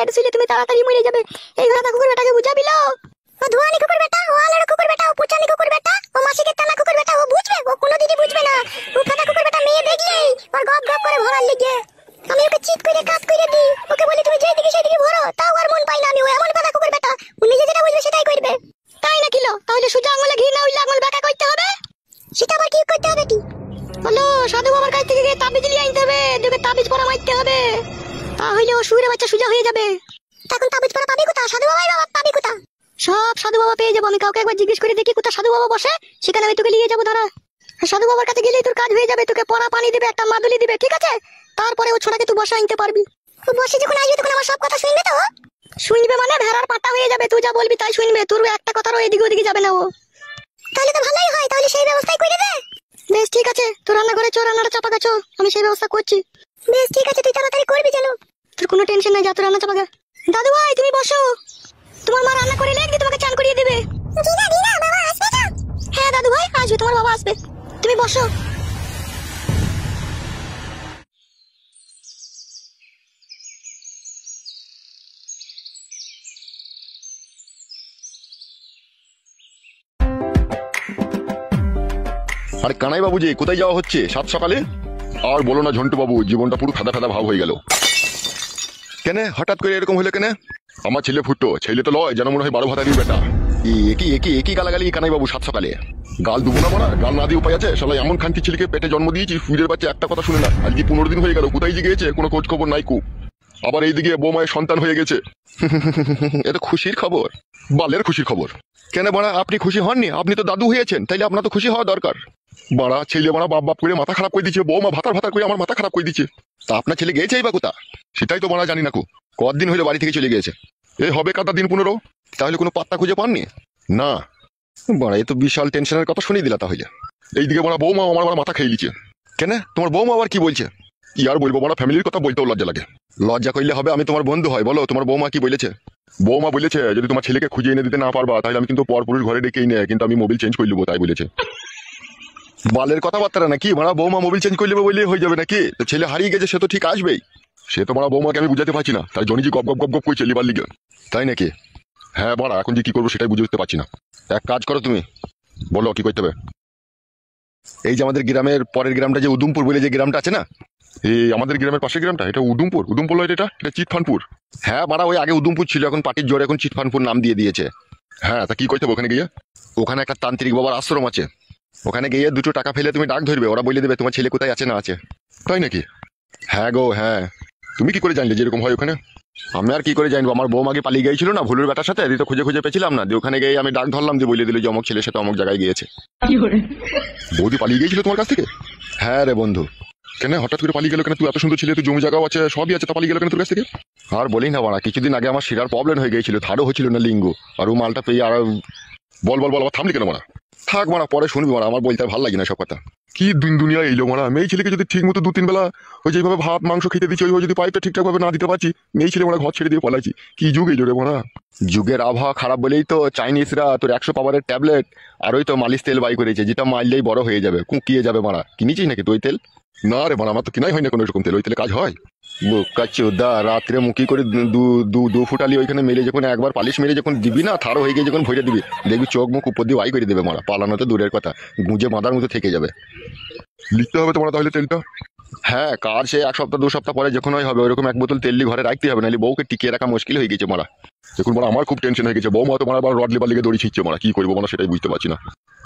Late হইলে তুমি তাড়াতাড়ি মরে যাবে। এই ঘোড়া কুকুর বেটাকে বুঝাবিলো। ও ধোয়ানি কুকুর বেটা, ও আলার কুকুর বেটা, ও পুচানি কুকুর বেটা, ও মাসিকে টানা কুকুর বেটা, ও বুঝবে? ও কোনোদিনই বুঝবে না। ও ফাটা কুকুর বেটা মেয়ে দেখলেই ওর গপ গপ করে ভরার লিগে। আমি ওকে চিৎ করে কাজ করে দিই, ওকে বলি তুমি যেদিকে সেদিকে ভরো, তাও আর মন পাই না। আমি ও এমন ফাটা কুকুর বেটা, ও নিজে যেটা বুঝবে সেটাই করবে। তাই না কিলো? তাহলে সোজা আঙুলে ঘি না হইলে আঙুল বাঁকা করতে হবে। সেটা আবার কি করতে হবে? কি বলো? সাধু বাবার কাছ থেকে তাবিজ নিয়ে আনতে হবে, তোকে তাবিজ পরা মারতে হবে, তাহলে ও সুরে বাচ্চা সোজা হয়ে যাবে। তখন তাবিজ পরা পাবি কোথা? সাধু বাবাই বাবা পাবি কোথা? সব সাধু বাবা পেয়ে যাবো। আমি কাউকে একবার জিজ্ঞেস করে দেখি কোথা সাধু বাবা বসে, সেখানে আমি তোকে নিয়ে যাবো। দাঁড়া, সাধু বাবার কাছে গেলেই তোর কাজ হয়ে যাবে। তোকে পরা পানি দিবে, একটা মাদুলি দিবে, ঠিক আছে? তারপরে ও ছোড়াকে তুই বসে আনতে পারবি। ও বসে যখন আসবে তখন আমার সব কথা শুনবে তো? শুনবে মানে ভেড়ার পাটা হয়ে যাবে। তুই যা বলবি তাই শুনবে, তোর একটা কথারও এদিকে ওদিকে যাবে না ও। তাহলে তো ভালোই হয়, তাহলে সেই ব্যবস্থাই করে দে। বেশ ঠিক আছে, তোর রান্নাঘরে চো, রান্নাটা চাপা গাছো, আমি সেই ব্যবস্থা করছি। বেশ ঠিক আছে, তুই তাড়াতাড়ি করবি যেন। তোর কোনো টেনশন নাই, যা তোর রান্না চাপা গা। দাদু ভাই তুমি বসো, তোমার মা রান্না করে লেগে তোমাকে চান করিয়ে দেবে। বাবা আসবে তো? হ্যাঁ দাদু ভাই আসবে, তোমার বাবা আসবে, তুমি বসো। আরে কানাই বাবু যে কোথায় যাওয়া হচ্ছে সাত সকালে? আর বলো না ঝন্টু বাবু, জীবনটা পুরো ফাদা ফাদা ভাব হয়ে গেল। কেন হঠাৎ করে এরকম হলো কেন? আমার ছেলে ফুটো, ছেলে তো লয় যেন মনে হয় 12 ভাতারির বেটা। একই গালাগালি কানাই বাবু সাত সকালে। গাল দুবো না বলা, গাল না দিয়ে উপায় আছে? শালা এমন খানকি ছেলেকে পেটে জন্ম দিয়েছি, ফুলের বাচ্চা একটা কথা শুনে না। আজকে 15 দিন হয়ে গেল, কোথায় যে গিয়েছে কোনো খোঁজ খবর নাই কু। আবার এইদিকে বৌমায়ের সন্তান হয়ে গেছে। এটা খুশির খবর, বালের খুশির খবর। কেন বাড়া আপনি খুশি হননি? আপনি তো দাদু হয়েছেন, তাইলে আপনার তো খুশি হওয়া দরকার। বাড়া ছেলে বাড়া বাপ বাপ করে মাথা খারাপ করে দিচ্ছে, বৌমা ভাতার ভাতার করে আমার মাথা খারাপ করে দিচ্ছে। তা আপনার ছেলে গিয়েছেই বা কোথা? সেটাই তো বাড়া জানি না কু। কতদিন হইলে বাড়ি থেকে চলে গিয়েছে? এই হবে কাটা দিন 15। তাহলে কোনো পাত্তা খুঁজে পাননি? না বাড়া, এ তো বিশাল টেনশনের কথা শুনিয়ে দিলা। তাহলে এইদিকে বাড়া বৌমা আমার বাড়া মাথা খেয়ে দিচ্ছে। কেন তোমার বৌমা আবার কি বলছে? কি আর বলবো বাড়া, ফ্যামিলির কথা বলতেও লজ্জা লাগে। লজ্জা করলে হবে? আমি তোমার বন্ধু হয়, বলো তোমার বৌমা কি বলেছে? বৌমা বলেছে যদি তোমার ছেলেকে খুঁজে এনে দিতে না পারবা তাহলে আমি কিন্তু পরপুরুষ ঘরে ডেকেই নেই, কিন্তু আমি মোবিল চেঞ্জ করে নেবো, তাই বলেছে। বালের কথাবার্তা নাকি মারা? বৌমা মোবিল চেঞ্জ করে নেবে বললে হয়ে যাবে নাকি? তো ছেলে হারিয়ে গেছে, সে তো ঠিক আসবেই। সে তো মারা বৌমাকে আমি বুঝাতে পারছি না, তাই জনি জি গপ গপ গপ গপ করছে লিবার লিগে। তাই নাকি? হ্যাঁ বাড়া, এখন যে কি করবো সেটাই বুঝে উঠতে পারছি না। এক কাজ করো তুমি, বলো কি করতে হবে। এই যে আমাদের গ্রামের পরের গ্রামটা যে উদুমপুর বলে যে গ্রামটা আছে না, এই আমাদের গ্রামের পাশের গ্রামটা, এটা উদুমপুর। উদুমপুর নয় এটা, এটা চিটফানপুর। হ্যাঁ মারা, ওই আগে উদুমপুর ছিল, এখন পার্টির জোরে এখন চিটফানপুর নাম দিয়ে দিয়েছে। হ্যাঁ তা কি করতে হবে ওখানে গিয়ে? ওখানে একটা তান্ত্রিক বাবার আশ্রম আছে, ওখানে গিয়ে 2 টাকা ফেলে তুমি ডাক ধরবে, ওরা বলে দেবে তোমার ছেলে কোথায় আছে না আছে। তাই নাকি? হ্যাঁ গো হ্যাঁ। তুমি কি করে জানলে যেরকম হয় ওখানে? আমি আর কি করে জানবো, আমার বৌমাকে পালিয়ে গিয়েছিল না ভুলুর বেটার সাথে, তো খুঁজে খুঁজে পেছিলাম না, দিয়ে ওখানে গিয়ে আমি ডাক ধরলাম, দিয়ে বলে দিল যে অমুক ছেলের সাথে অমুক জায়গায় গিয়েছে। বৌদি পালিয়ে গিয়েছিল তোমার কাছ থেকে? হ্যাঁ রে বন্ধু। কেন হঠাৎ করে পালিয়ে গেল কেন? তুই এত সুন্দর ছেলে, তুই জমি জায়গাও আছে সবই আছে, তা পালিয়ে গেল কেন তোর কাছ থেকে? আর বলি না বাড়া, কিছুদিন আগে আমার শিরার প্রবলেম হয়ে গিয়েছিল, ধারও হচ্ছিল না লিঙ্গ, আর ও মালটা পেয়ে আর বল বল বল আবার থামলি কেন মারা? থাক মারা, পরে শুনবি মারা, আমার বলতে ভালো লাগে না সব কথা। কি দিন দুনিয়া এইলো মারা, মেয়ে ছেলেকে যদি ঠিক মতো 2-3 বেলা ওই যেভাবে ভাত মাংস খেতে দিচ্ছি, ওইভাবে যদি পাইপটা ঠিকঠাক ভাবে না দিতে পারছি, মেয়ে ছেলে মারা ঘর ছেড়ে দিয়ে পলাইছি। কি যুগ এইলো রে মারা। যুগের আবহাওয়া খারাপ বলেই তো চাইনিজরা তোর 100 পাওয়ারের ট্যাবলেট আর ওই তো মালিশ তেল বাই করেছে, যেটা মারলেই বড় হয়ে যাবে, কুকিয়ে যাবে মারা। কিনেছিস নাকি তুই তেল? না রে মারা, আমার তো কিনাই হয় না কোনো রকম তেল, ওই তেলে কাজ হয়? বোকাচোদা, রাত্রে মুখি করে দু ফুটালি ওইখানে মেরে যখন একবার পালিশ মেরে যখন দিবি না, থারো হয়ে গিয়ে যখন ভরে দিবি, দেখবি চোখ মুখ উপর দিয়ে ওয়াই করে দেবে মারা, পালানো তো দূরের কথা, গুঁজে বাঁধার মতো থেকে যাবে। লিখতে হবে তোমার তাহলে তেলটা? হ্যাঁ, কার সে 1 সপ্তাহ 2 সপ্তাহ পরে যখন হবে ওইরকম 1 বোতল তেল ঘরে রাখতে হবে, নাহলে বউকে টিকিয়ে রাখা মুশকিল হয়ে গেছে মারা। দেখুন মারা, আমার খুব টেনশন হয়ে গেছে, বৌমা তোমার আবার রড লিবার লিগে দড়ি ছিঁচ্ছে মারা, কি করবো মারা সেটাই বুঝতে পারছি না।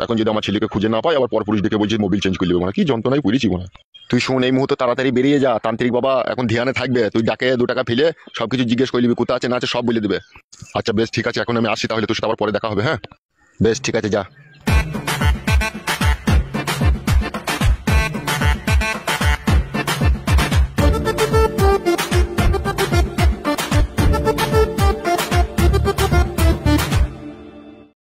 এখন যদি আমার ছেলেকে খুঁজে না পাই, আবার পরপুরুষ দেখে বলছি মোবিল চেঞ্জ করে দেবে মারা, কি যন্ত্রণায় পড়েছি মারা। তুই শোন, এই মুহূর্তে তাড়াতাড়ি বেরিয়ে যা, তান্ত্রিক বাবা এখন ধ্যানে থাকবে, তুই ডাকে 2 টাকা ফেলে সবকিছু জিজ্ঞেস করে নিবি, কোথা আছে না আছে সব বলে দেবে। আচ্ছা বেশ ঠিক আছে, এখন আমি আসছি, তাহলে তোর সাথে আবার পরে দেখা হবে। হ্যাঁ বেশ ঠিক আছে, যা।